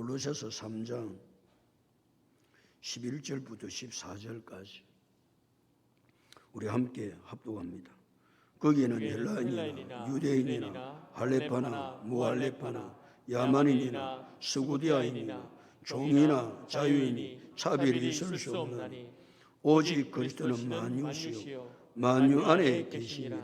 골로새서 3장 11절부터 14절까지 우리 함께 합독합니다. 거기에는 헬라인이나 유대인이나 할레파나 무할레파나 야만인이나 스구디아인이나 종이나 자유인이 차별이 있을 수 없나니 오직 그리스도는 만유시요 만유 안에 계시니라.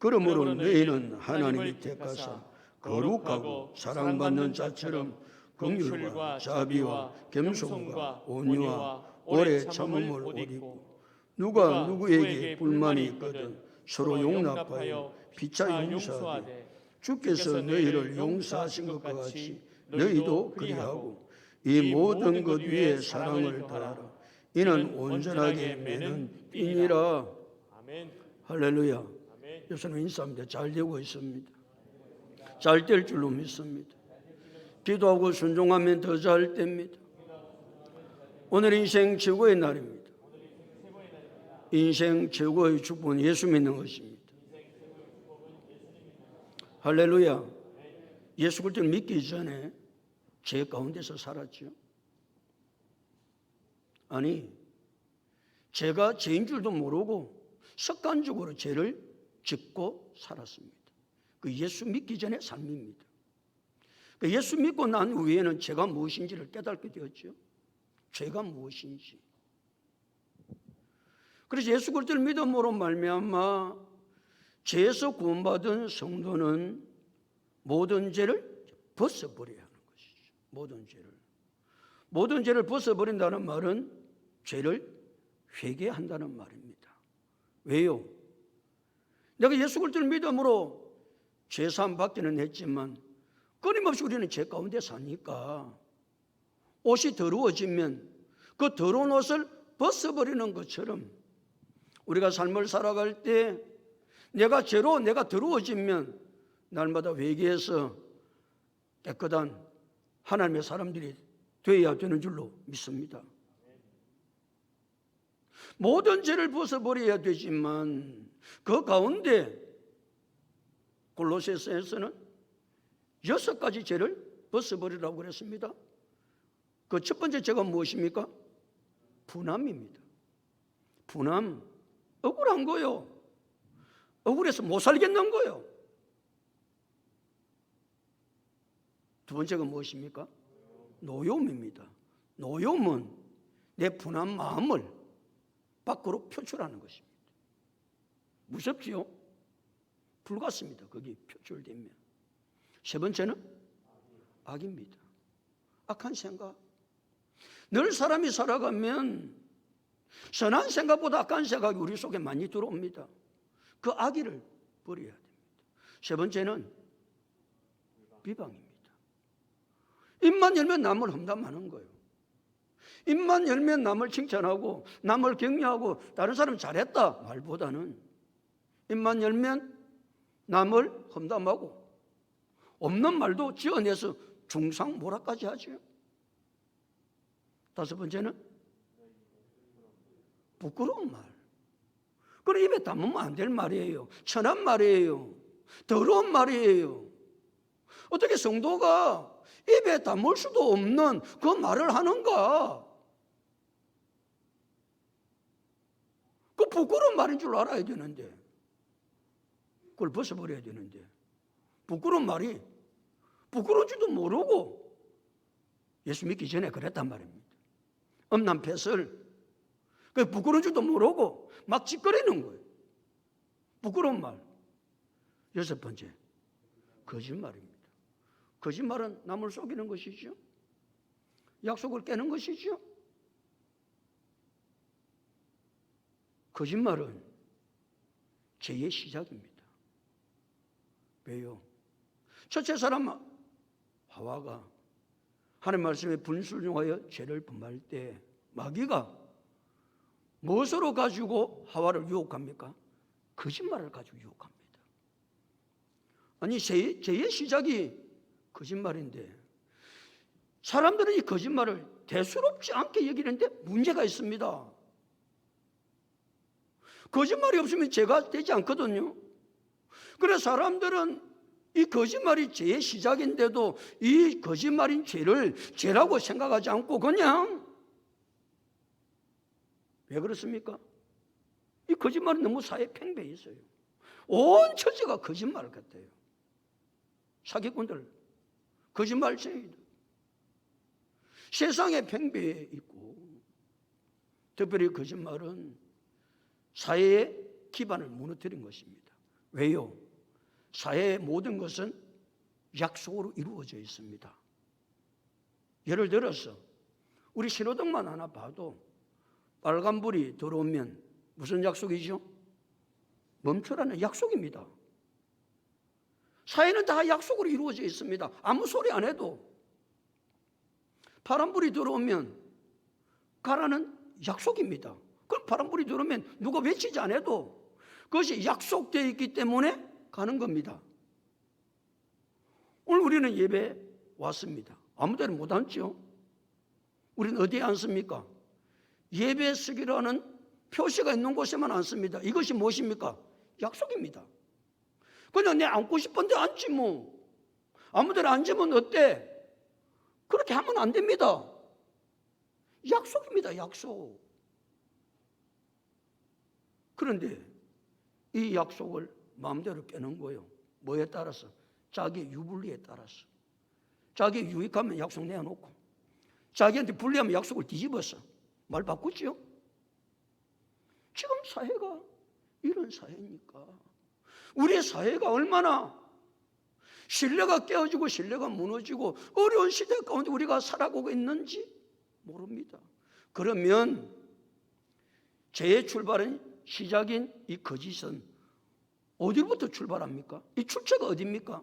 그러므로 너희는 하나님이 택하사 거룩하고 사랑받는 자처럼 긍휼과 자비와 겸손과 온유와 오래 참음을 옷 입고 누가 누구에게 불만이 있거든 서로 용납하여 피차 용서하되 주께서 너희를 용서하신 것과 같이 너희도 그리하고 이 모든 것 위에 사랑을 더하라. 이는 온전하게 매는 띠니라. 할렐루야. 여러분 인사합니다. 잘 되고 있습니다. 잘 될 줄로 믿습니다. 기도하고 순종하면 더 잘 됩니다. 오늘 인생 최고의 날입니다. 인생 최고의 축복은 예수 믿는 것입니다. 할렐루야. 예수 그리스도를 믿기 전에 죄 가운데서 살았죠. 아니, 제가 죄인 줄도 모르고 습관적으로 죄를 짓고 살았습니다. 그 예수 믿기 전의 삶입니다. 그 예수 믿고 난 후에는 죄가 무엇인지를 깨닫게 되었죠. 죄가 무엇인지. 그래서 예수 그리스도를 믿음으로 말미암아 죄에서 구원받은 성도는 모든 죄를 벗어버려야 하는 것이죠. 모든 죄를 벗어버린다는 말은 죄를 회개한다는 말입니다. 왜요? 내가 예수 그리스도를 믿음으로 죄사함 받기는 했지만 끊임없이 우리는 죄 가운데 사니까 옷이 더러워지면 그 더러운 옷을 벗어버리는 것처럼 우리가 삶을 살아갈 때 내가 더러워지면 날마다 회개해서 깨끗한 하나님의 사람들이 되어야 되는 줄로 믿습니다. 모든 죄를 벗어버려야 되지만 그 가운데 골로새서에서는 6가지 죄를 벗어버리라고 그랬습니다. 그 첫 번째 죄가 무엇입니까? 분함입니다. 분함, 억울한 거요. 억울해서 못 살겠는 거요. 두 번째가 무엇입니까? 노여움입니다. 노여움은 내 분한 마음을 밖으로 표출하는 것입니다. 무섭지요? 불같습니다. 거기 표출되면. 세 번째는 악입니다. 악한 생각. 늘 사람이 살아가면 선한 생각보다 악한 생각이 우리 속에 많이 들어옵니다. 그 악의를 버려야 됩니다. 세 번째는 비방입니다. 입만 열면 남을 험담하는 거예요. 입만 열면 남을 칭찬하고 남을 격려하고 다른 사람 잘했다 말보다는 입만 열면 남을 험담하고 없는 말도 지어내서 중상모략까지 하죠. 다섯 번째는 부끄러운 말. 그럼 입에 담으면 안 될 말이에요. 천한 말이에요. 더러운 말이에요. 어떻게 성도가 입에 담을 수도 없는 그 말을 하는가? 그 부끄러운 말인 줄 알아야 되는데 그걸 벗어버려야 되는데 부끄러운 말이 부끄러운 줄도 모르고 예수 믿기 전에 그랬단 말입니다. 엄난 폐설 그 부끄러운 줄도 모르고 막 짓거리는 거예요. 부끄러운 말. 여섯 번째, 거짓말입니다. 거짓말은 남을 속이는 것이죠. 약속을 깨는 것이죠. 거짓말은 죄의 시작입니다. 왜요? 첫째 사람 하와가 하나님 말씀에 불순종하여 죄를 범할 때 마귀가 무엇으로 가지고 하와를 유혹합니까? 거짓말을 가지고 유혹합니다. 아니 죄의 시작이 거짓말인데 사람들은 이 거짓말을 대수롭지 않게 여기는데 문제가 있습니다. 거짓말이 없으면 죄가 되지 않거든요. 그래서 사람들은 이 거짓말이 죄의 시작인데도 이 거짓말인 죄를 죄라고 생각하지 않고 그냥, 왜 그렇습니까? 이 거짓말은 너무 사회에 팽배해 있어요. 온 처지가 거짓말 같아요. 사기꾼들, 거짓말쟁이들, 세상에 팽배해 있고, 특별히 거짓말은 사회의 기반을 무너뜨린 것입니다. 왜요? 사회의 모든 것은 약속으로 이루어져 있습니다. 예를 들어서 우리 신호등만 하나 봐도 빨간불이 들어오면 무슨 약속이죠? 멈추라는 약속입니다. 사회는 다 약속으로 이루어져 있습니다. 아무 소리 안 해도 파란불이 들어오면 가라는 약속입니다. 그럼 파란불이 들어오면 누가 외치지 않아도 그것이 약속되어 있기 때문에 가는 겁니다. 오늘 우리는 예배 왔습니다. 아무 데나 못 앉죠. 우리는 어디에 앉습니까? 예배석이라는 표시가 있는 곳에만 앉습니다. 이것이 무엇입니까? 약속입니다. 그냥 내 앉고 싶은데 앉지 뭐. 아무 데나 앉으면 어때? 그렇게 하면 안 됩니다. 약속입니다. 약속. 그런데 이 약속을 마음대로 깨는 거예요. 뭐에 따라서? 자기 유불리에 따라서. 자기 유익하면 약속 내어놓고 자기한테 불리하면 약속을 뒤집어서 말 바꾸죠. 지금 사회가 이런 사회니까 우리의 사회가 얼마나 신뢰가 깨어지고 신뢰가 무너지고 어려운 시대 가운데 우리가 살아가고 있는지 모릅니다. 그러면 죄의 출발은 시작인 이 거짓은 어디부터 출발합니까? 이 출처가 어디입니까?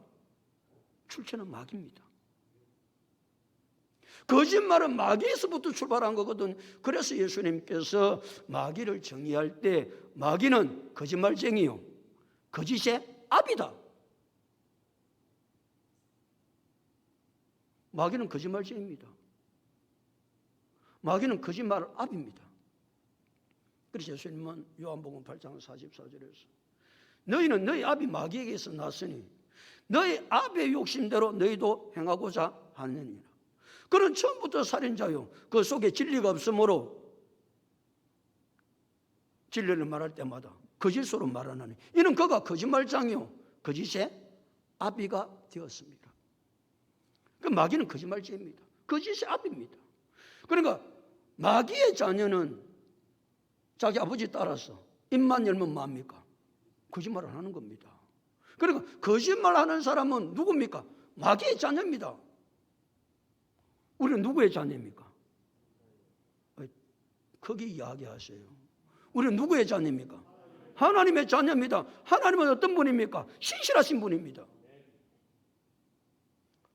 출처는 마귀입니다. 거짓말은 마귀에서부터 출발한 거거든. 그래서 예수님께서 마귀를 정의할 때 마귀는 거짓말쟁이요, 거짓의 압이다. 마귀는 거짓말쟁이입니다. 마귀는 거짓말 압입니다. 그래서 예수님은 요한복음 8장 44절에서 너희는 너희 압이 마귀에게서 났으니 너희 압의 욕심대로 너희도 행하고자 하느니라. 그는 처음부터 살인자요, 그 속에 진리가 없으므로 진리를 말할 때마다 거짓으로 말하나니 이는 그가 거짓말장이요 거짓의 아비가 되었습니다. 그 마귀는 거짓말쟁이입니다. 거짓의 아비입니다. 그러니까 마귀의 자녀는 자기 아버지 따라서 입만 열면 뭐합니까? 거짓말을 하는 겁니다. 그러니까 거짓말하는 사람은 누굽니까? 마귀의 자녀입니다. 우리는 누구의 자녀입니까? 크게 이야기하세요. 우리는 누구의 자녀입니까? 하나님의 자녀입니다. 하나님은 어떤 분입니까? 신실하신 분입니다.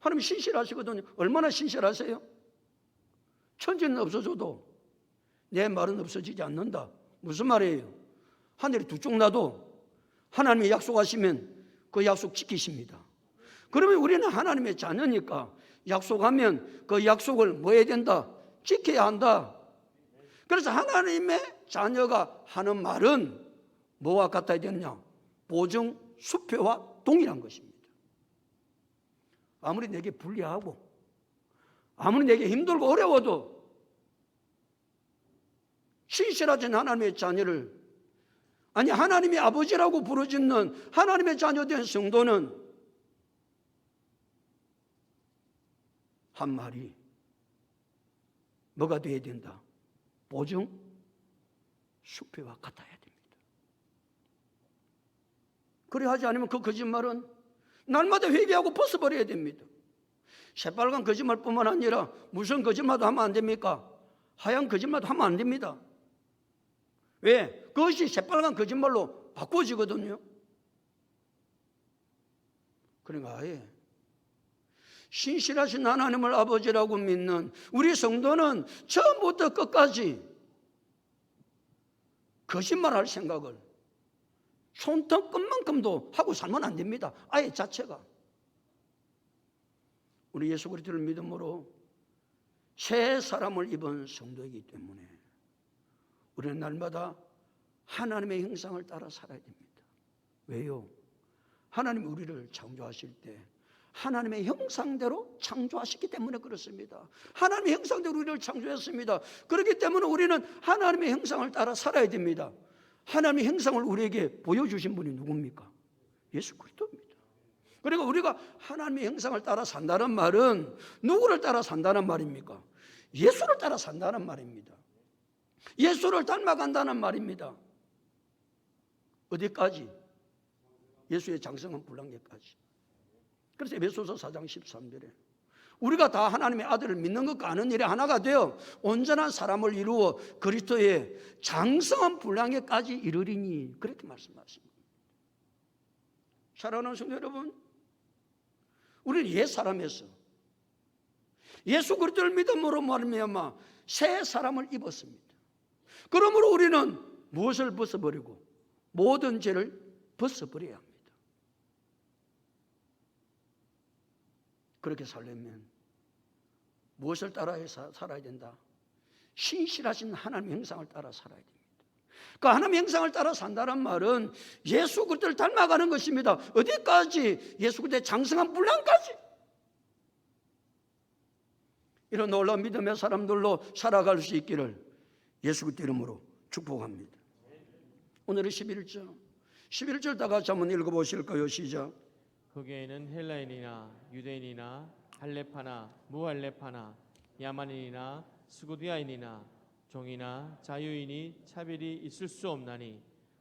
하나님 신실하시거든요. 얼마나 신실하세요? 천지는 없어져도 내 말은 없어지지 않는다. 무슨 말이에요? 하늘이 두 쪽 나도 하나님이 약속하시면 그 약속 지키십니다. 그러면 우리는 하나님의 자녀니까 약속하면 그 약속을 뭐 해야 된다? 지켜야 한다. 그래서 하나님의 자녀가 하는 말은 뭐와 같아야 되느냐? 보증, 수표와 동일한 것입니다. 아무리 내게 불리하고 아무리 내게 힘들고 어려워도 신실하신 하나님의 자녀를, 아니 하나님의 아버지라고 부르짖는 하나님의 자녀된 성도는 한 말이 뭐가 되어야 된다? 보증, 수표와 같아야 됩니다. 그래 하지 않으면 그 거짓말은 날마다 회개하고 벗어버려야 됩니다. 새빨간 거짓말뿐만 아니라 무슨 거짓말도 하면 안 됩니까? 하얀 거짓말도 하면 안 됩니다. 왜? 그것이 새빨간 거짓말로 바꿔지거든요. 그러니까 아예 신실하신 하나님을 아버지라고 믿는 우리 성도는 처음부터 끝까지 거짓말할 생각을 손톱끝만큼도 하고 살면 안 됩니다. 아예 자체가. 우리 예수 그리스도를 믿음으로 새 사람을 입은 성도이기 때문에 우리는 날마다 하나님의 형상을 따라 살아야 됩니다. 왜요? 하나님이 우리를 창조하실 때 하나님의 형상대로 창조하셨기 때문에 그렇습니다. 하나님의 형상대로 우리를 창조했습니다. 그렇기 때문에 우리는 하나님의 형상을 따라 살아야 됩니다. 하나님의 형상을 우리에게 보여주신 분이 누굽니까? 예수 그리스도입니다. 그리고 우리가 하나님의 형상을 따라 산다는 말은 누구를 따라 산다는 말입니까? 예수를 따라 산다는 말입니다. 예수를 닮아간다는 말입니다. 어디까지? 예수의 장성한 불량계까지. 그래서 에베소서 4장 13절에 우리가 다 하나님의 아들을 믿는 것과 아는 일에 하나가 되어 온전한 사람을 이루어 그리스도의 장성한 분량에까지 이르리니 그렇게 말씀하십니다. 사랑하는 성도 여러분, 우리는 옛 사람에서 예수 그리스도를 믿음으로 말미암아 새 사람을 입었습니다. 그러므로 우리는 무엇을 벗어버리고 모든 죄를 벗어버려야 합니다. 그렇게 살려면 무엇을 따라해서 살아야 된다? 신실하신 하나님의 형상을 따라 살아야 됩니다. 그 하나님의 형상을 따라 산다는 말은 예수 그리스도를 닮아가는 것입니다. 어디까지? 예수 그리스도의 장성한 분량까지. 이런 놀라운 믿음의 사람들로 살아갈 수 있기를 예수 그리스도 이름으로 축복합니다. 오늘은 11절 다 같이 한번 읽어보실까요? 시작. 거기에는 헬라인이나 유대인이나 할레파나 무할레파나 야만인이나 스구디아인이나 종이나 자유인이 차별이 있을 수 없나니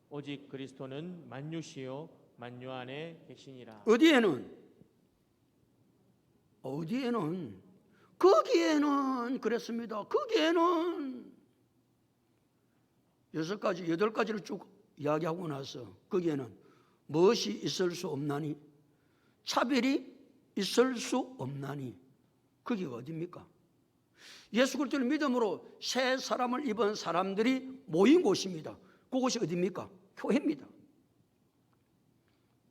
오직 그리스도는 만유시요 만유 안에 계시니라. 어디에는 거기에는 그랬습니다. 거기에는 6가지 8가지를 쭉 이야기하고 나서 거기에는 무엇이 있을 수 없나니 차별이 있을 수 없나니 거기가 어디입니까? 예수 그리스도를 믿음으로 새 사람을 입은 사람들이 모인 곳입니다. 그곳이 어디입니까? 교회입니다.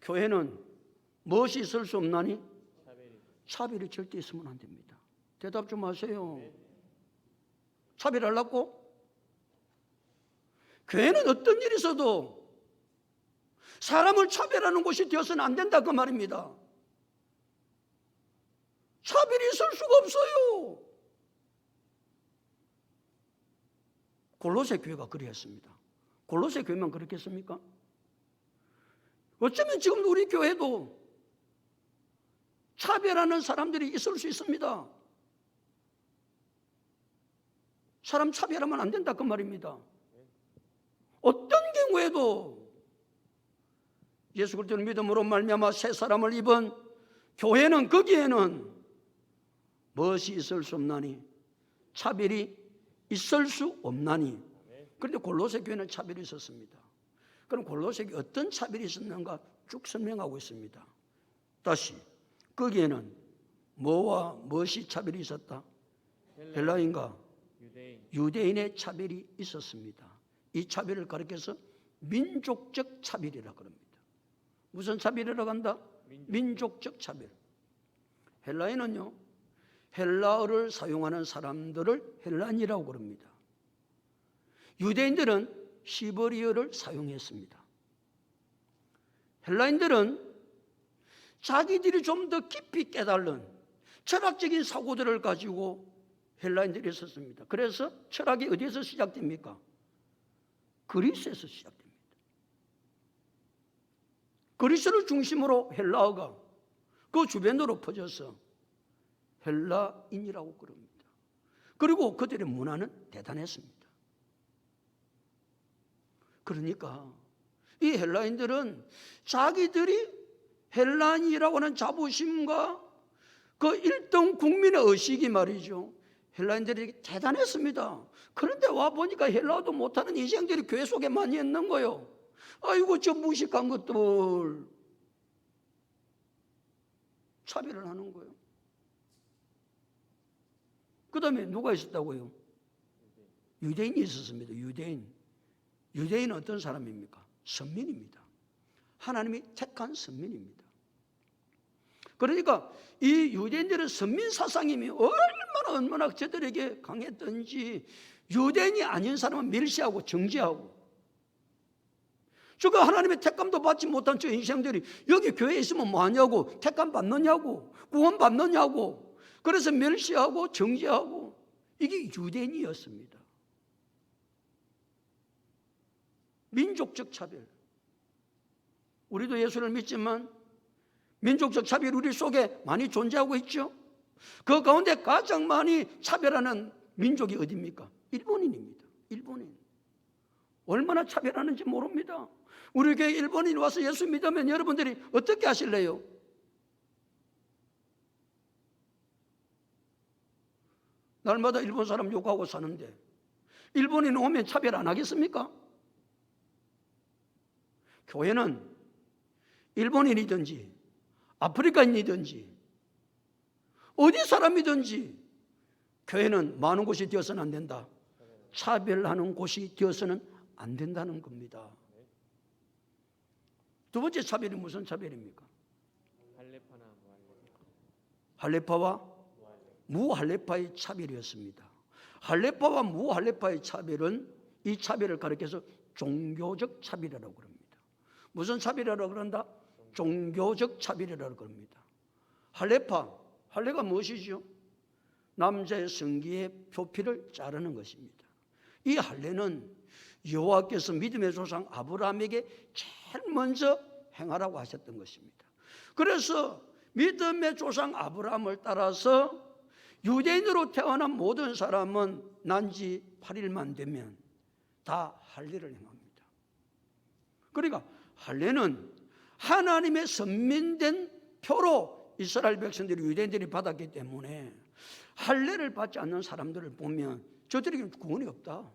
교회는 무엇이 있을 수 없나니? 차별이 절대 있으면 안 됩니다. 대답 좀 하세요. 차별하려고? 교회는 어떤 일이 있어도 사람을 차별하는 곳이 되어서는 안 된다 그 말입니다. 차별이 있을 수가 없어요. 골로새 교회가 그랬습니다. 골로새 교회만 그렇겠습니까? 어쩌면 지금 우리 교회도 차별하는 사람들이 있을 수 있습니다. 사람 차별하면 안 된다 그 말입니다. 어떤 경우에도 예수 그리스도를 믿음으로 말미암아 새 사람을 입은 교회는 거기에는 무엇이 있을 수 없나니 차별이 있을 수 없나니. 그런데 골로새 교회는 차별이 있었습니다. 그럼 골로새 교회 어떤 차별이 있었는가 쭉 설명하고 있습니다. 다시 거기에는 뭐와 무엇이 차별이 있었다? 헬라인과 유대인의 차별이 있었습니다. 이 차별을 가리켜서 민족적 차별이라고 합니다. 무슨 차별이라고 한다? 민족적 차별. 헬라인은요, 헬라어를 사용하는 사람들을 헬라인이라고 그럽니다. 유대인들은 히브리어를 사용했습니다. 헬라인들은 자기들이 좀 더 깊이 깨달은 철학적인 사고들을 가지고 헬라인들이 있었습니다. 그래서 철학이 어디에서 시작됩니까? 그리스에서 시작됩니다. 그리스를 중심으로 헬라어가 그 주변으로 퍼져서 헬라인이라고 그럽니다. 그리고 그들의 문화는 대단했습니다. 그러니까 이 헬라인들은 자기들이 헬라인이라고 하는 자부심과 그 1등 국민의 의식이 말이죠. 헬라인들이 대단했습니다. 그런데 와보니까 헬라어도 못하는 인생들이 교회 속에 많이 있는 거예요. 아이고 저 무식한 것들. 차별을 하는 거예요. 그 다음에 누가 있었다고요? 유대인이 있었습니다. 유대인은 어떤 사람입니까? 선민입니다. 하나님이 택한 선민입니다. 그러니까 이 유대인들의 선민 사상이 얼마나 저들에게 강했던지 유대인이 아닌 사람은 멸시하고 정죄하고 저거 하나님의 택감도 받지 못한 저 인생들이 여기 교회에 있으면 뭐하냐고, 택감 받느냐고, 구원 받느냐고, 그래서 멸시하고 정죄하고. 이게 유대인이었습니다. 민족적 차별. 우리도 예수를 믿지만 민족적 차별이 우리 속에 많이 존재하고 있죠. 그 가운데 가장 많이 차별하는 민족이 어디입니까? 일본인입니다. 일본인. 얼마나 차별하는지 모릅니다. 우리 교회 일본인이 와서 예수 믿으면 여러분들이 어떻게 하실래요? 날마다 일본 사람 욕하고 사는데 일본인 오면 차별 안 하겠습니까? 교회는 일본인이든지 아프리카인이든지 어디 사람이든지 교회는 많은 곳이 되어서는 안 된다. 차별하는 곳이 되어서는 안 된다는 겁니다. 두 번째 차별이 무슨 차별입니까? 할레파나 무할레파. 할레파와 무할레파의 차별이었습니다. 할레파와 무할레파의 차별은 이 차별을 가리켜서 종교적 차별이라고 합니다. 무슨 차별이라고 그런다? 종교적 차별이라고 합니다. 할레가 무엇이죠? 남자의 성기의 표피를 자르는 것입니다. 이 할례는 여호와께서 믿음의 조상 아브라함에게 제일 먼저 행하라고 하셨던 것입니다. 그래서 믿음의 조상 아브라함을 따라서 유대인으로 태어난 모든 사람은 난지 8일만 되면 다 할례를 행합니다. 그러니까 할례는 하나님의 선민된 표로 이스라엘 백성들이, 유대인들이 받았기 때문에 할례를 받지 않는 사람들을 보면 저들에게 구원이 없다.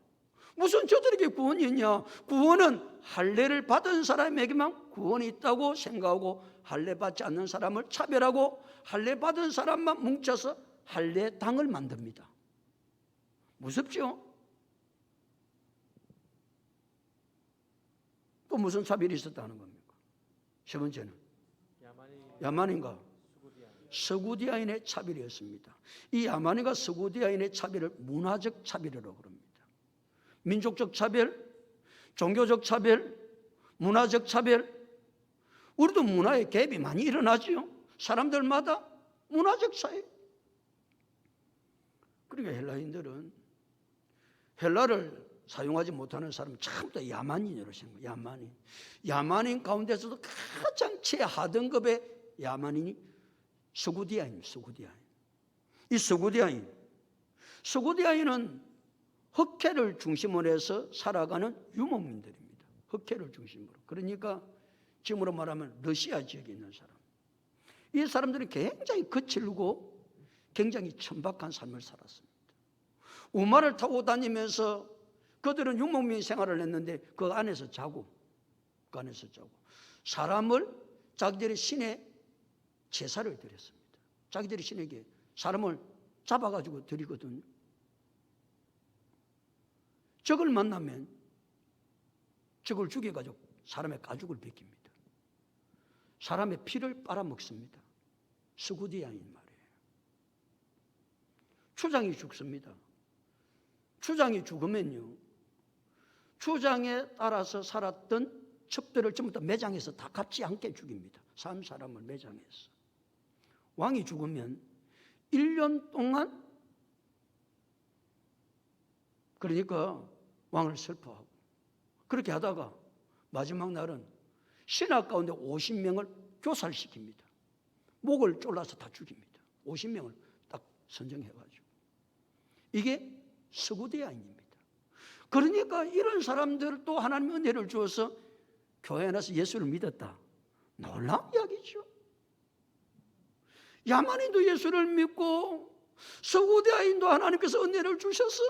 무슨 저들에게 구원이 있냐? 구원은 할례를 받은 사람에게만 구원이 있다고 생각하고 할례 받지 않는 사람을 차별하고 할례 받은 사람만 뭉쳐서 할례당을 만듭니다. 무섭죠? 또 무슨 차별이 있었다는 겁니까? 세 번째는 야만인과 서구디아인의 차별이었습니다. 이 야만인과 서구디아인의 차별을 문화적 차별이라고 합니다. 민족적 차별, 종교적 차별, 문화적 차별. 우리도 문화의 갭이 많이 일어나죠. 사람들마다 문화적 차이. 그러니까 헬라인들은 헬라를 사용하지 못하는 사람은 처음부터 야만인으로 생각해요. 야만인 가운데서도 가장 최하등급의 야만인이 서구디아인입니다. 이 서구디아인은 흑해를 중심으로 해서 살아가는 유목민들입니다. 흑해를 중심으로. 그러니까 지금으로 말하면 러시아 지역에 있는 사람. 이 사람들은 굉장히 거칠고 굉장히 천박한 삶을 살았습니다. 우마를 타고 다니면서 그들은 유목민 생활을 했는데 그 안에서 자고 사람을 자기들의 신에 제사를 드렸습니다. 자기들의 신에게 사람을 잡아가지고 드리거든요. 적을 만나면 적을 죽여가지고 사람의 가죽을 벗깁니다. 사람의 피를 빨아먹습니다. 스구디아인 말이에요. 추장이 죽습니다. 추장이 죽으면요, 추장에 따라서 살았던 첩들을 전부 다 매장해서 다 갚지 않게 죽입니다. 사람을 매장해서. 왕이 죽으면 1년 동안, 그러니까 왕을 슬퍼하고 그렇게 하다가 마지막 날은 신하 가운데 50명을 교살시킵니다. 목을 졸라서 다 죽입니다. 50명을 딱 선정해가지고. 이게 서구대야인입니다. 그러니까 이런 사람들도 하나님의 은혜를 주어서 교회에 나서 예수를 믿었다. 놀라운 이야기죠. 야만인도 예수를 믿고 서구대야인도 하나님께서 은혜를 주셔서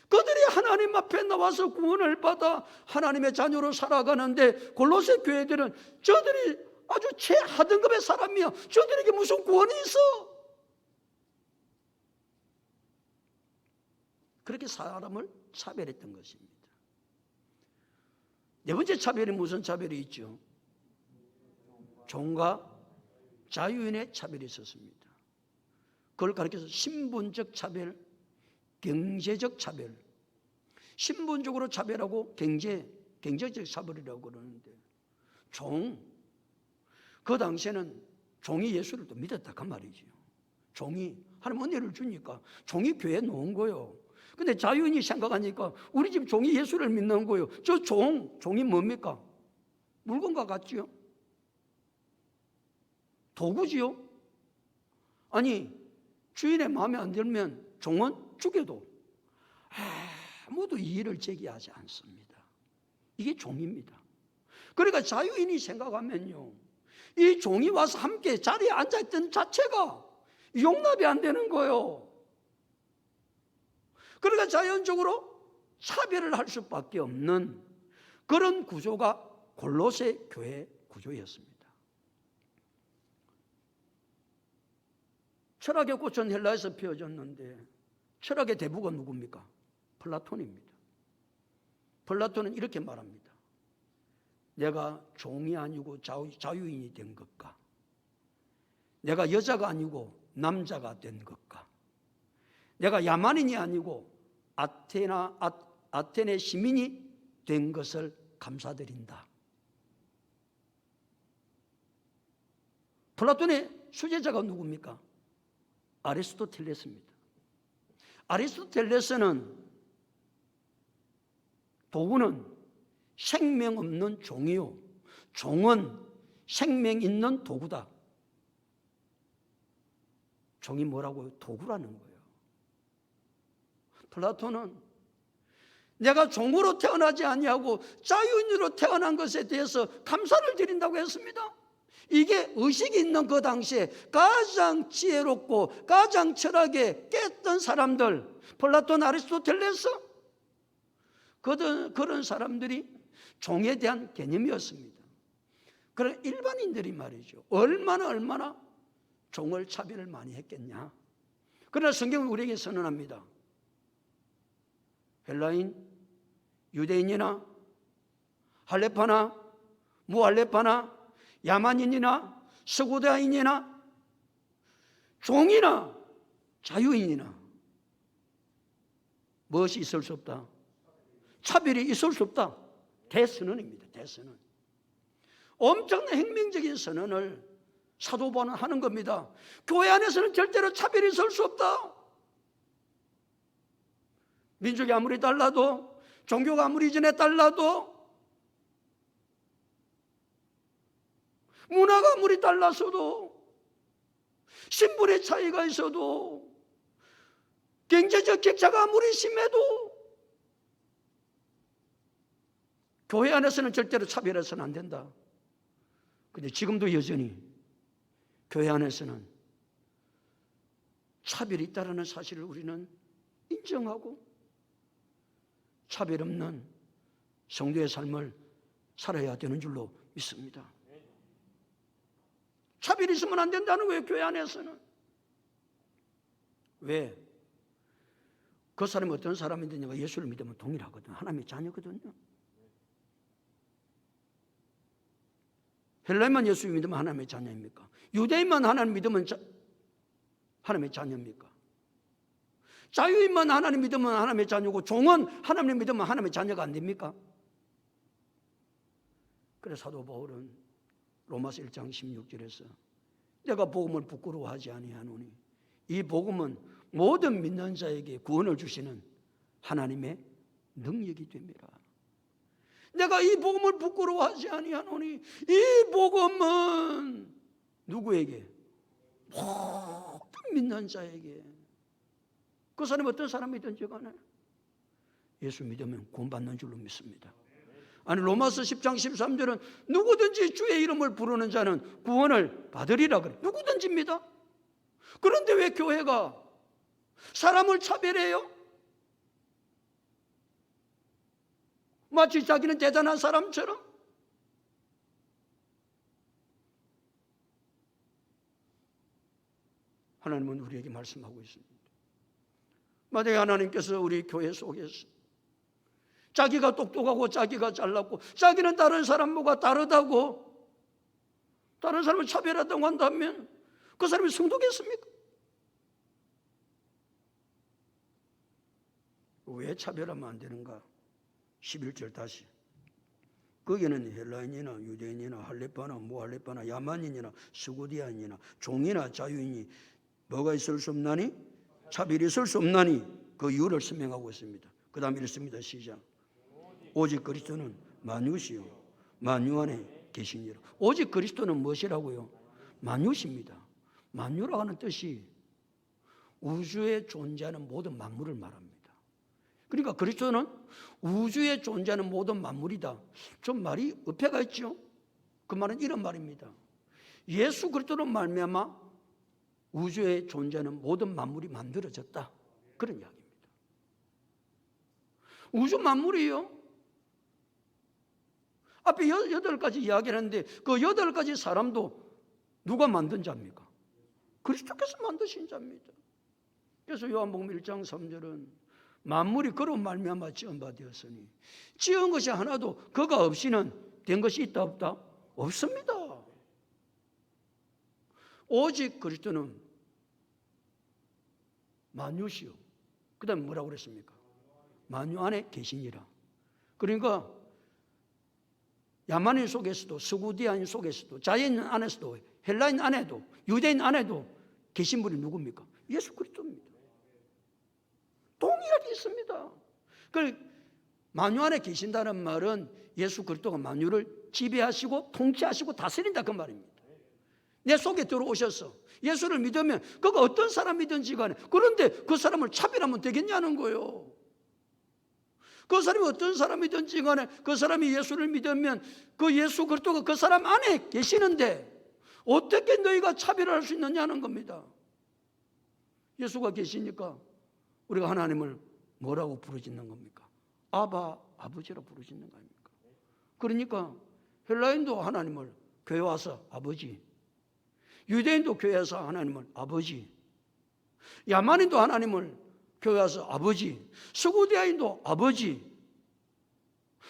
그들이 하나님 앞에 나와서 구원을 받아 하나님의 자녀로 살아가는데, 골로새 교회들은 저들이 아주 최하등급의 사람이야. 저들에게 무슨 구원이 있어? 그렇게 사람을 차별했던 것입니다. 네 번째 차별이 무슨 차별이 있죠? 종과 자유인의 차별이 있었습니다. 그걸 가리켜서 신분적 차별, 경제적 차별. 신분적으로 차별하고 경제적 차별이라고 그러는데, 그 당시에는 종이 예수를 또 믿었다 그 말이죠. 종이 하나님 은혜를 주니까 종이 교회에 놓은 거예요. 근데 자유인이 생각하니까 우리 집 종이 예수를 믿는 거예요. 저 종이 뭡니까? 물건과 같지요? 도구지요? 아니, 주인의 마음에 안 들면 종은 죽여도 아무도 이의를 제기하지 않습니다. 이게 종입니다. 그러니까 자유인이 생각하면요, 이 종이 와서 함께 자리에 앉아있던 자체가 용납이 안 되는 거예요. 그러니까 자연적으로 차별을 할 수밖에 없는 그런 구조가 골로새 교회 구조였습니다. 철학의 꽃은 헬라에서 피어졌는데 철학의 대부가 누굽니까? 플라톤입니다. 플라톤은 이렇게 말합니다. 내가 종이 아니고 자유인이 된 것과 내가 여자가 아니고 남자가 된 것과 내가 야만인이 아니고 아테네 시민이 된 것을 감사드린다. 플라톤의 수제자가 누굽니까? 아리스토텔레스입니다. 아리스토텔레스는 도구는 생명 없는 종이요, 종은 생명 있는 도구다. 종이 뭐라고요? 도구라는 거예요. 플라톤은 내가 종으로 태어나지 아니하고 자유인으로 태어난 것에 대해서 감사를 드린다고 했습니다. 이게 의식이 있는 그 당시에 가장 지혜롭고 가장 철학에 깼던 사람들, 플라톤, 아리스토텔레스, 그런 사람들이 종에 대한 개념이었습니다. 그런 일반인들이 말이죠, 얼마나 종을 차별을 많이 했겠냐. 그러나 성경은 우리에게 선언합니다. 헬라인, 유대인이나 할레파나, 무할레파나, 야만인이나 서구다인이나 종이나 자유인이나 무엇이 있을 수 없다? 차별이 있을 수 없다. 대선언입니다. 대선언. 엄청난 혁명적인 선언을 사도 바울은 하는 겁니다. 교회 안에서는 절대로 차별이 있을 수 없다. 민족이 아무리 달라도, 종교가 아무리 이전에 달라도, 문화가 아무리 달라서도, 신분의 차이가 있어도, 경제적 격차가 아무리 심해도 교회 안에서는 절대로 차별해서는 안 된다. 근데 지금도 여전히 교회 안에서는 차별이 있다는 사실을 우리는 인정하고 차별 없는 성도의 삶을 살아야 되는 줄로 믿습니다. 차별이 있으면 안 된다는 거예요, 교회 안에서는. 왜? 그 사람이 어떤 사람이든지 예수를 믿으면 동일하거든. 하나님의 자녀거든요. 헬라인만 예수 믿으면 하나님의 자녀입니까? 유대인만 하나님 믿으면 하나님의 자녀입니까? 자유인만 하나님 믿으면 하나님의 자녀고 종은 하나님 믿으면 하나님의 자녀가 안 됩니까? 그래서 사도 바울은 로마서 1장 16절에서 내가 복음을 부끄러워하지 아니하노니 이 복음은 모든 믿는 자에게 구원을 주시는 하나님의 능력이 됩니다. 내가 이 복음을 부끄러워하지 아니하노니 이 복음은 누구에게? 모든 믿는 자에게. 그 사람이 어떤 사람이든지 간에 예수 믿으면 구원받는 줄로 믿습니다. 아니 로마서 10장 13절은 누구든지 주의 이름을 부르는 자는 구원을 받으리라 그래. 누구든지입니다. 그런데 왜 교회가 사람을 차별해요? 마치 자기는 대단한 사람처럼. 하나님은 우리에게 말씀하고 있습니다. 만약에 하나님께서 우리 교회 속에서 자기가 똑똑하고 자기가 잘났고 자기는 다른 사람과 다르다고 다른 사람을 차별하다고 한다면 그 사람이 성도겠습니까? 왜 차별하면 안 되는가? 11절 다시 거기는 헬라인이나 유대인이나 할레파나 무할레파나 야만인이나 스구디안이나 종이나 자유인이 뭐가 있을 수 없나니? 차별이 있을 수 없나니? 그 이유를 설명하고 있습니다. 그 다음에 이렇습니다. 시작. 오직 그리스도는 만유시요 만유 안에 계시니라. 오직 그리스도는 무엇이라고요? 만유십니다. 만유라고 하는 뜻이 우주에 존재하는 모든 만물을 말합니다. 그러니까 그리스도는 우주에 존재하는 모든 만물이다. 좀 말이 어폐가 있죠. 그 말은 이런 말입니다. 예수 그리스도로 말미암아 우주에 존재하는 모든 만물이 만들어졌다. 그런 이야기입니다. 우주 만물이요. 앞에 8가지 이야기를 했는데 그 8가지 사람도 누가 만든 자입니까? 그리스도께서 만드신 자입니다. 그래서 요한복음 1장 3절은 만물이 그로 말미암아 지은 바 되었으니 지은 것이 하나도 그가 없이는 된 것이 있다 없다? 없습니다. 오직 그리스도는 만유시요. 그 다음에 뭐라고 그랬습니까? 만유 안에 계시니라. 그러니까 야만인 속에서도 스구디아인 속에서도 자연 안에서도 헬라인 안에도 유대인 안에도 계신 분이 누굽니까? 예수 그리스도입니다. 동일하게 있습니다. 만유 안에 계신다는 말은 예수 그리스도가 만유를 지배하시고 통치하시고 다스린다 그 말입니다. 내 속에 들어오셔서 예수를 믿으면 그가 어떤 사람이든지 간에 그런데 그 사람을 차별하면 되겠냐는 거예요. 그 사람이 어떤 사람이든지 간에 그 사람이 예수를 믿으면 그 예수 그리스도가 그 사람 안에 계시는데 어떻게 너희가 차별할 수 있느냐는 겁니다. 예수가 계시니까 우리가 하나님을 뭐라고 부르짖는 겁니까? 아바, 아버지로 부르짖는 거 아닙니까? 그러니까 헬라인도 하나님을 교회 와서 아버지, 유대인도 교회 와서 하나님을 아버지, 야만인도 하나님을 교회 와서 아버지, 스구디아인도 아버지,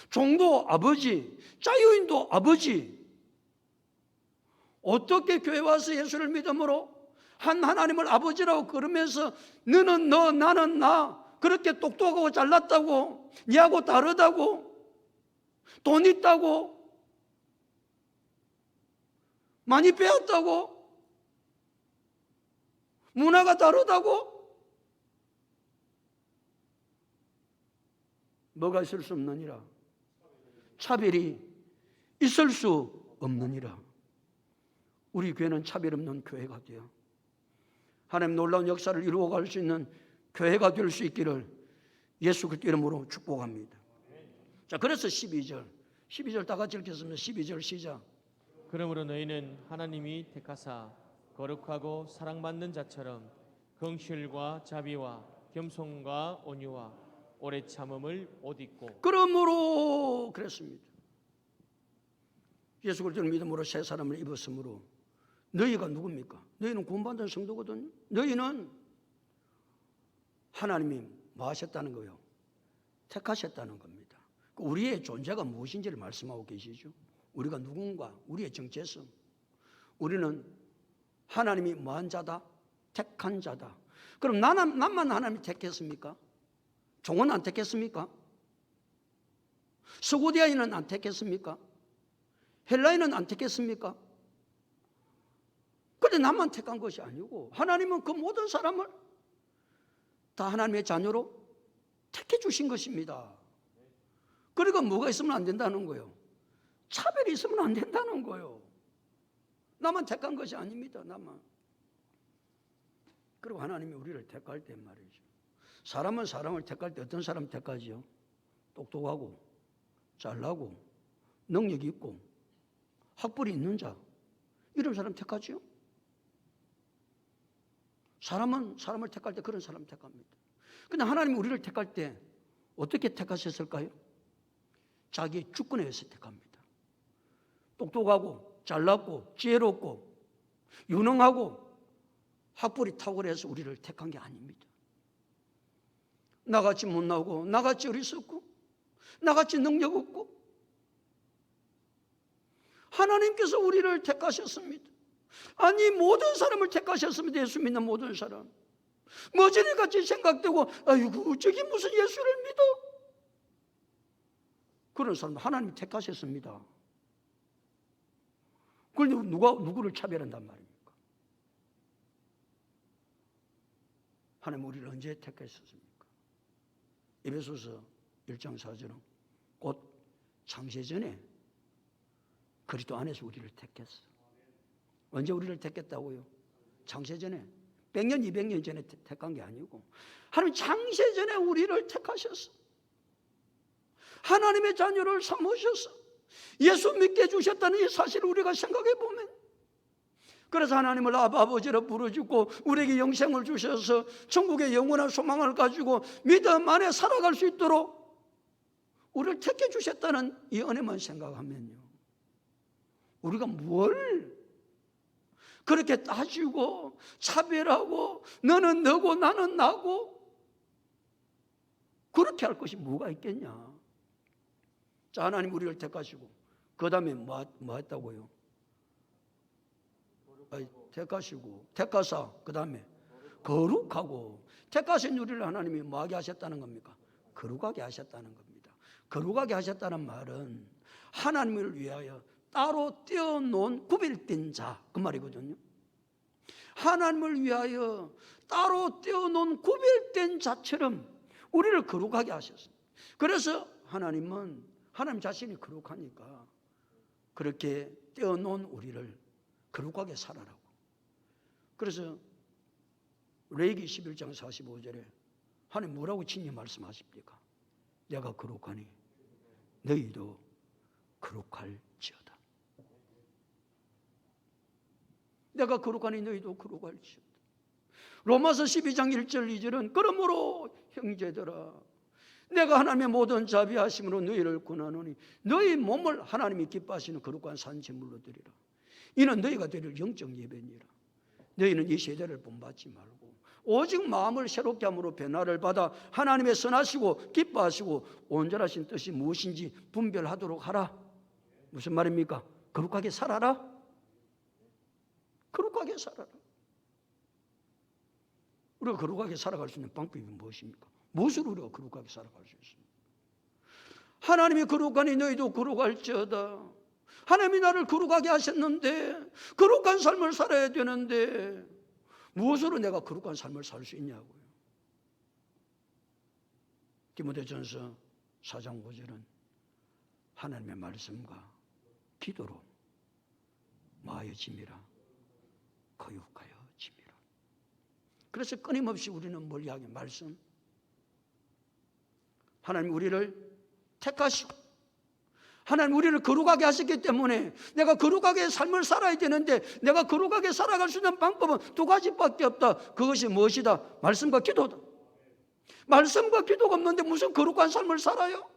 종도 아버지, 자유인도 아버지. 어떻게 교회 와서 예수를 믿음으로 한 하나님을 아버지라고 그러면서 너는 너 나는 나 그렇게 똑똑하고 잘났다고 니하고 다르다고 돈 있다고 많이 배웠다고 문화가 다르다고 뭐가 있을 수 없느니라. 차별이 있을 수 없느니라. 우리 교회는 차별 없는 교회가 돼요. 하나님 놀라운 역사를 이루어갈 수 있는 교회가 될 수 있기를 예수 그리스도 이름으로 축복합니다. 자, 그래서 12절 다 같이 읽겠습니다. 12절 시작. 그러므로 너희는 하나님이 택하사 거룩하고 사랑받는 자처럼 긍휼과 자비와 겸손과 온유와 오래 참음을 옷 입고. 그러므로 그랬습니다. 예수 그리스도를 믿음으로 새 사람을 입었으므로 너희가 누굽니까? 너희는 구원받은 성도거든요. 너희는 하나님이 뭐 하셨다는 거예요? 택하셨다는 겁니다. 우리의 존재가 무엇인지를 말씀하고 계시죠. 우리가 누군가, 우리의 정체성. 우리는 하나님이 뭐한 자다? 택한 자다. 그럼 나만 하나님이 택했습니까? 종은 안 택했습니까? 스구디아인은 안 택했습니까? 헬라인은 안 택했습니까? 그런데 나만 택한 것이 아니고 하나님은 그 모든 사람을 다 하나님의 자녀로 택해 주신 것입니다. 그러니까 뭐가 있으면 안 된다는 거예요. 차별이 있으면 안 된다는 거예요. 나만 택한 것이 아닙니다. 나만. 그리고 하나님이 우리를 택할 때 말이죠. 사람은 사람을 택할 때 어떤 사람 택하지요? 똑똑하고 잘나고 능력 있고 학벌이 있는 자 이런 사람 택하지요? 사람은 사람을 택할 때 그런 사람 택합니다. 그런데 하나님이 우리를 택할 때 어떻게 택하셨을까요? 자기의 주권에 의해서 택합니다. 똑똑하고 잘났고 지혜롭고 유능하고 학벌이 탁월해서 우리를 택한 게 아닙니다. 나같이 못나오고 나같이 어리석고 나같이 능력 없고 하나님께서 우리를 택하셨습니다. 아니 모든 사람을 택하셨습니다. 예수 믿는 모든 사람. 머저리같이 생각되고 아이고 저기 무슨 예수를 믿어? 그런 사람 하나님이 택하셨습니다. 그런데 누구를 차별한단 말입니까? 하나님 우리를 언제 택하셨습니까? 에베소서 1장 4절은 곧 창세전에 그리스도 안에서 우리를 택했어. 언제 우리를 택했다고요? 창세전에 100년 200년 전에 택한 게 아니고 하나님 창세전에 우리를 택하셨어. 하나님의 자녀를 삼으셨어. 예수 믿게 해주셨다는 이 사실을 우리가 생각해 보면, 그래서 하나님을 아버지로 부르짖고 우리에게 영생을 주셔서 천국의 영원한 소망을 가지고 믿음 안에 살아갈 수 있도록 우리를 택해 주셨다는 이 은혜만 생각하면요, 우리가 뭘 그렇게 따지고 차별하고 너는 너고 나는 나고 그렇게 할 것이 뭐가 있겠냐. 자, 하나님 우리를 택하시고 그 다음에 뭐 했다고요? 택하시고 택하사 그 다음에 거룩하고, 택하신 우리를 하나님이 뭐하게 하셨다는 겁니까? 거룩하게 하셨다는 겁니다. 거룩하게 하셨다는 말은 하나님을 위하여 따로 떼어놓은 구별된 자, 그 말이거든요. 하나님을 위하여 따로 떼어놓은 구별된 자처럼 우리를 거룩하게 하셨습니다. 그래서 하나님은 하나님 자신이 거룩하니까 그렇게 떼어놓은 우리를 거룩하게 살아라고. 그래서 레위기 11장 45절에 하나님 뭐라고 친히 말씀하십니까? 내가 거룩하니 너희도 거룩할지어다. 내가 거룩하니 너희도 거룩할지어다. 로마서 12장 1절 2절은 그러므로 형제들아 내가 하나님의 모든 자비하심으로 너희를 권하노니 너희 몸을 하나님이 기뻐하시는 거룩한 산제물로 드리라. 이는 너희가 드릴 영적 예배니라. 너희는 이 세대를 본받지 말고 오직 마음을 새롭게 함으로 변화를 받아 하나님의 선하시고 기뻐하시고 온전하신 뜻이 무엇인지 분별하도록 하라. 무슨 말입니까? 거룩하게 살아라. 거룩하게 살아라. 우리가 거룩하게 살아갈 수 있는 방법이 무엇입니까? 무엇으로 우리가 거룩하게 살아갈 수 있습니까? 하나님이 거룩하니 너희도 거룩할지어다. 하나님이 나를 거룩하게 하셨는데 거룩한 삶을 살아야 되는데 무엇으로 내가 거룩한 삶을 살 수 있냐고요. 디모데전서 4장 5절은 하나님의 말씀과 기도로 마하여 짐이라 거룩하여 짐이라. 그래서 끊임없이 우리는 뭘 이야기해? 말씀. 하나님 우리를 택하시고 하나님 우리를 거룩하게 하셨기 때문에 내가 거룩하게 삶을 살아야 되는데 내가 거룩하게 살아갈 수 있는 방법은 두 가지밖에 없다. 그것이 무엇이다? 말씀과 기도다. 말씀과 기도가 없는데 무슨 거룩한 삶을 살아요?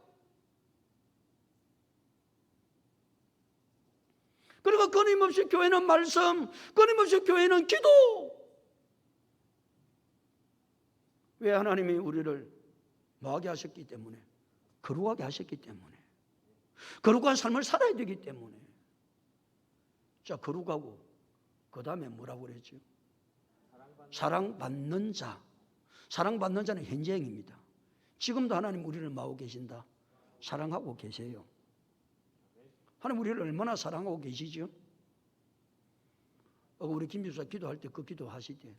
그러니까 끊임없이 교회는 말씀, 끊임없이 교회는 기도. 왜? 하나님이 우리를 뭐하게 하셨기 때문에, 거룩하게 하셨기 때문에, 거룩한 삶을 살아야 되기 때문에. 자, 거룩하고 그 다음에 뭐라고 그랬죠? 사랑받는 자. 사랑받는 자는 현재형입니다. 지금도 하나님 우리를 마고 계신다. 사랑하고 계세요. 하나님 우리를 얼마나 사랑하고 계시죠? 우리 김 집사 기도할 때 그 기도 하시대.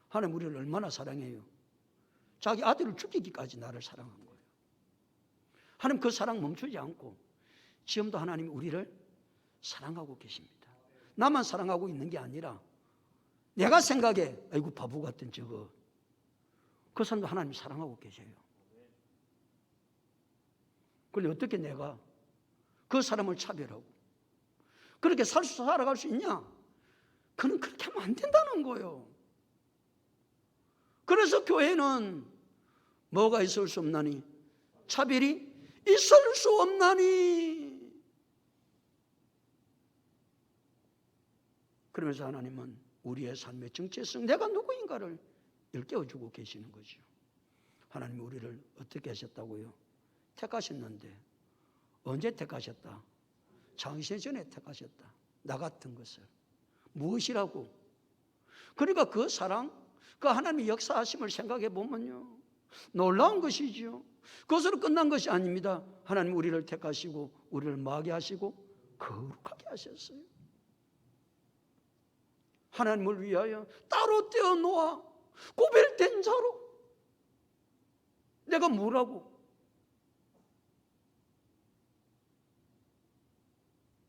하나님 우리를 얼마나 사랑해요? 자기 아들을 죽이기까지 나를 사랑한 거예요. 하나님 그 사랑 멈추지 않고 지금도 하나님이 우리를 사랑하고 계십니다. 나만 사랑하고 있는 게 아니라 내가 생각해 아이고 바보 같은 저거, 그 사람도 하나님이 사랑하고 계세요. 그런데 어떻게 내가 그 사람을 차별하고 그렇게 살아갈 수 있냐? 그는 그렇게 하면 안 된다는 거예요. 그래서 교회는 뭐가 있을 수 없나니? 차별이 있을 수 없나니. 그러면서 하나님은 우리의 삶의 정체성, 내가 누구인가를 일깨워주고 계시는 거죠. 하나님이 우리를 어떻게 하셨다고요? 택하셨는데 언제 택하셨다? 창세전에 택하셨다. 나 같은 것을. 무엇이라고? 그러니까 그 사랑, 그 하나님의 역사하심을 생각해 보면요, 놀라운 것이지요. 그것으로 끝난 것이 아닙니다. 하나님 우리를 택하시고 우리를 뭐하게 하시고 거룩하게 하셨어요. 하나님을 위하여 따로 떼어놓아 구별된 자로. 내가 뭐라고?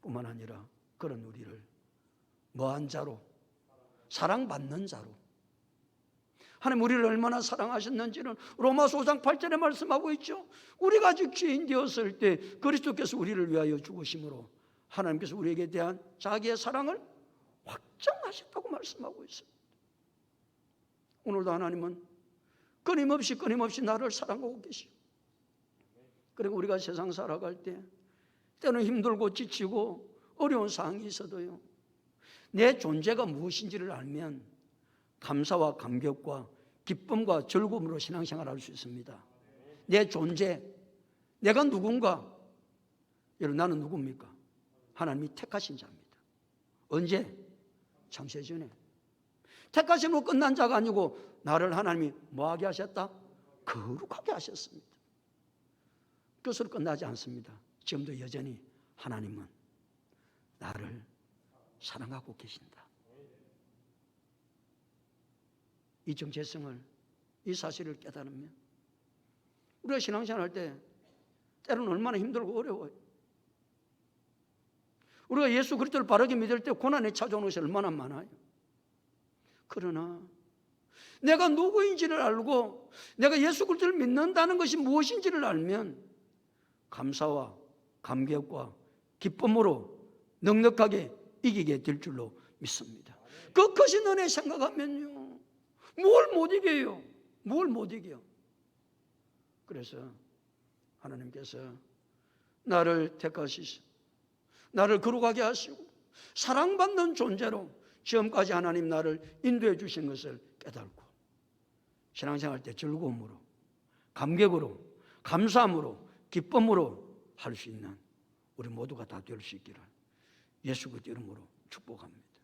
뿐만 아니라 그런 우리를 뭐한 자로? 사랑받는 자로. 하나님 우리를 얼마나 사랑하셨는지는 로마서 5장 8절에 말씀하고 있죠. 우리가 아직 죄인 되었을 때 그리스도께서 우리를 위하여 죽으심으로 하나님께서 우리에게 대한 자기의 사랑을 확정하셨다고 말씀하고 있습니다. 오늘도 하나님은 끊임없이 나를 사랑하고 계시고, 그리고 우리가 세상 살아갈 때 때로는 힘들고 지치고 어려운 상황이 있어도요, 내 존재가 무엇인지를 알면 감사와 감격과 기쁨과 즐거움으로 신앙생활을 할 수 있습니다. 내 존재, 내가 누군가. 여러분, 나는 누굽니까? 하나님이 택하신 자입니다. 언제? 창세전에. 택하심으로 끝난 자가 아니고 나를 하나님이 뭐하게 하셨다? 거룩하게 하셨습니다. 그것으로 끝나지 않습니다. 지금도 여전히 하나님은 나를 사랑하고 계신다. 이 정체성을, 이 사실을 깨달으면 우리가 신앙생활 할 때 때로는 얼마나 힘들고 어려워요. 우리가 예수 그리스도를 바르게 믿을 때 고난에 찾아오는 것이 얼마나 많아요. 그러나 내가 누구인지를 알고 내가 예수 그리스도를 믿는다는 것이 무엇인지를 알면 감사와 감격과 기쁨으로 넉넉하게 이기게 될 줄로 믿습니다. 그 크신 은혜 생각하면요, 뭘 못 이겨요? 뭘 못 이겨? 그래서 하나님께서 나를 택하시고 나를 거룩하게 하시고 사랑받는 존재로 지금까지 하나님 나를 인도해 주신 것을 깨닫고 신앙생활 때 즐거움으로, 감격으로, 감사함으로, 기쁨으로 할 수 있는 우리 모두가 다 될 수 있기를 예수 그리스도 이름으로 축복합니다.